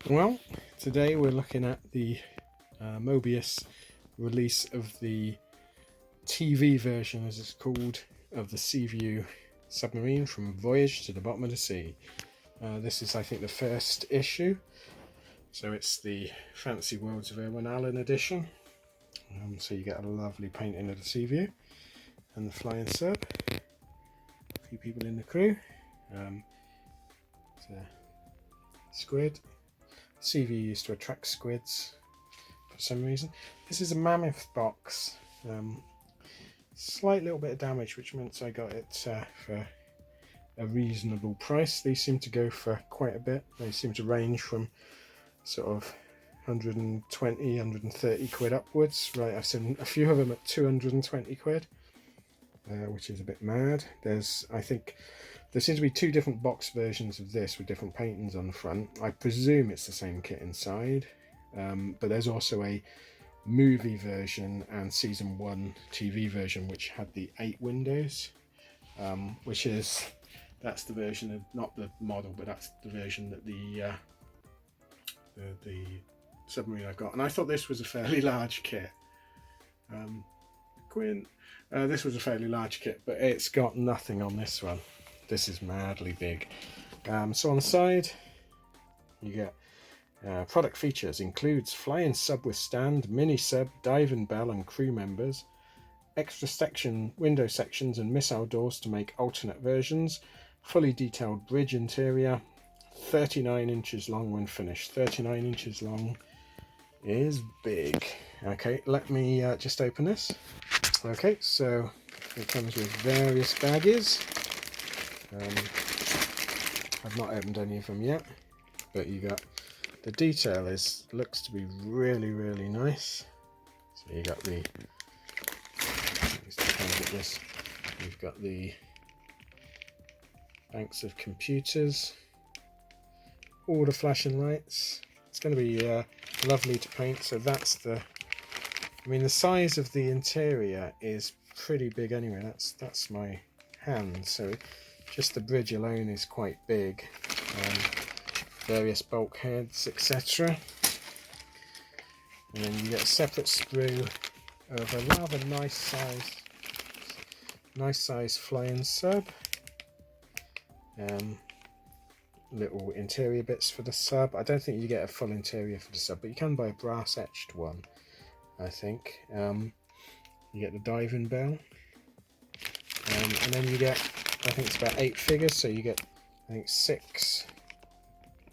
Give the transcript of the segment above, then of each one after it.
Well, today we're looking at the Moebius release of the TV version, as it's called, of the Seaview submarine from Voyage to the bottom of the sea. This is, I think, the first issue, so it's the Fancy Worlds of Irwin edition. So you get a lovely painting of the Seaview and the flying sub. A few people in the crew. It's a squid. Seaview used to attract squids for some reason. This is a mammoth box. Slight little bit of damage, which means I got it for a reasonable price. These seem to go for quite a bit. They seem to range from sort of 120, 130 quid upwards. Right, I've seen a few of them at 220 quid, which is a bit mad. I think there seems to be two different box versions of this with different paintings on the front. I presume it's the same kit inside, but there's also a movie version and season 1 TV version which had the 8 windows, that's the version of, not the model, but that's the version that the submarine I got. And I thought this was a fairly large kit. This was a fairly large kit, but it's got nothing on this one. This is madly big. So on the side you get product features. Includes flying sub with stand, mini sub, diving bell and crew members, extra section window sections and missile doors to make alternate versions, fully detailed bridge interior, 39 inches long when finished. 39 inches long is big. Okay, let me just open this. Okay, so it comes with various baggies. I've not opened any of them yet, but you got the detail looks to be really nice. So you got the you've got the banks of computers, all the flashing lights. It's going to be lovely to paint. So that's the size of the interior is pretty big anyway. That's my hand, so just the bridge alone is quite big. Various bulkheads, etc. And then you get a separate sprue of a rather nice size flying sub. Little interior bits for the sub. I don't think you get a full interior for the sub, but you can buy a brass etched one, I think. You get the diving bell, and then you get, I think it's about 8 figures, so you get, I think, 6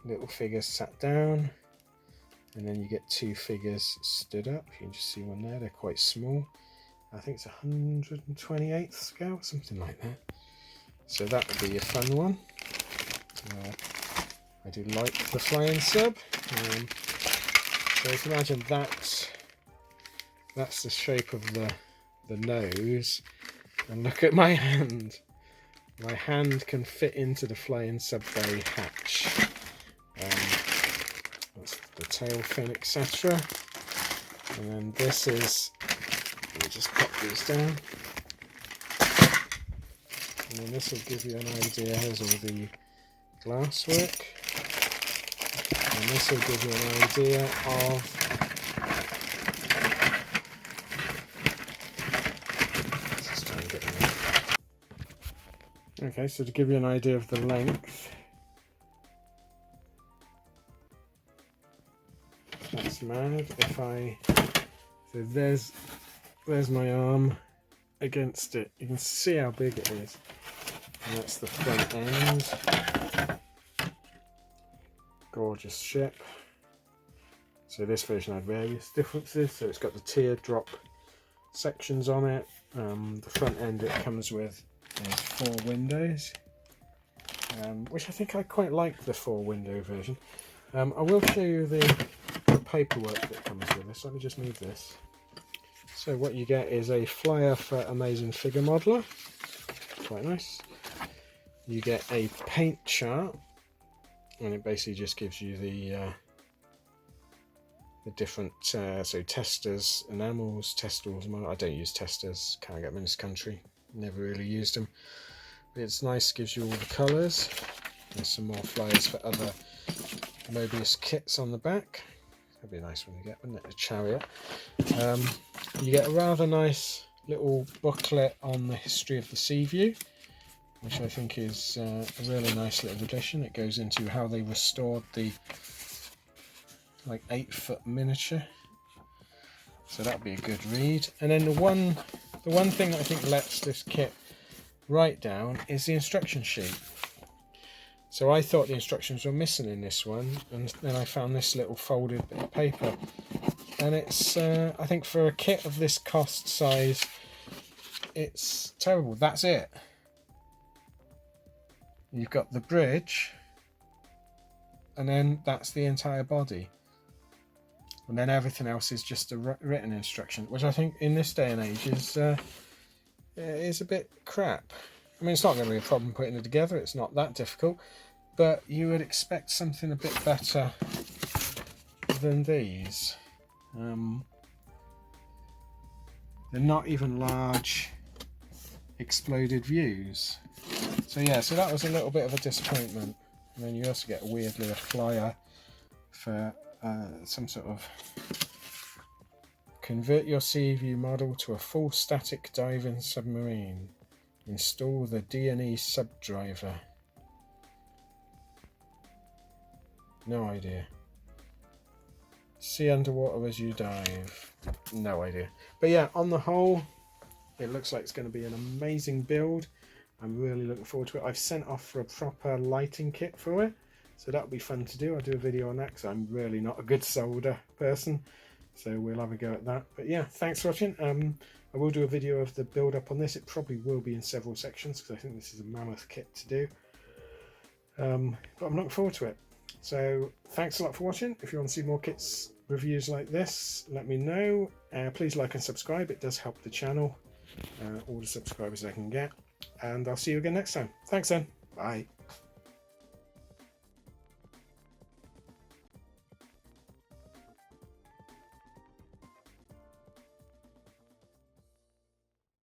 little figures sat down, and then you get 2 figures stood up. You can just see one there, they're quite small. I think it's 128th scale, something like that. So that would be a fun one. I do like the flying sub. So you can imagine that's the shape of the nose, and look at my hand. My hand can fit into the flying sub bay hatch. That's the tail fin, etc. And then this is, let me just pop these down. And then this will give you an idea. Here's all the glasswork. And this will give you an idea of okay, so to give you an idea of the length, that's mad. So there's my arm against it. You can see how big it is. And that's the front end. Gorgeous ship. So this version had various differences. So it's got the teardrop sections on it. The front end it comes with 4 windows, which I think I quite like the 4 window version. I will show you the paperwork that comes with this. Let me just move this. So what you get is a flyer for Amazing Figure Modeler. Quite nice. You get a paint chart, and it basically just gives you the different so testers, enamels, testals. I don't use testers, can't get them in this country, never really used them, but it's nice, gives you all the colours. There's some more flyers for other Moebius kits on the back. That'd be a nice one to get, wouldn't it? A chariot. You get a rather nice little booklet on the history of the Seaview, which I think is a really nice little addition. It goes into how they restored the 8-foot miniature, so that'd be a good read. And then the one thing that I think lets this kit right down is the instruction sheet. So I thought the instructions were missing in this one, and then I found this little folded bit of paper, and it's I think for a kit of this cost size, it's terrible. That's it. You've got the bridge, and then that's the entire body, and then everything else is just a written instruction, which I think in this day and age is a bit crap. I mean, it's not going to be a problem putting it together, it's not that difficult, but you would expect something a bit better than these. They're not even large exploded views. So yeah, so that was a little bit of a disappointment. And then you also get weirdly a flyer for some sort of convert your Seaview model to a full static diving submarine. Install the D&E subdriver. No idea. See underwater as you dive. No idea. But yeah, on the whole, it looks like it's going to be an amazing build. I'm really looking forward to it. I've sent off for a proper lighting kit for it, so that'll be fun to do. I'll do a video on that because I'm really not a good solder person, so we'll have a go at that. But yeah, thanks for watching. I will do a video of the build up on this. It probably will be in several sections because I think this is a mammoth kit to do. But I'm looking forward to it. So thanks a lot for watching. If you want to see more kits reviews like this, let me know. Please like and subscribe. It does help the channel. All the subscribers I can get. And I'll see you again next time. Thanks then. Bye.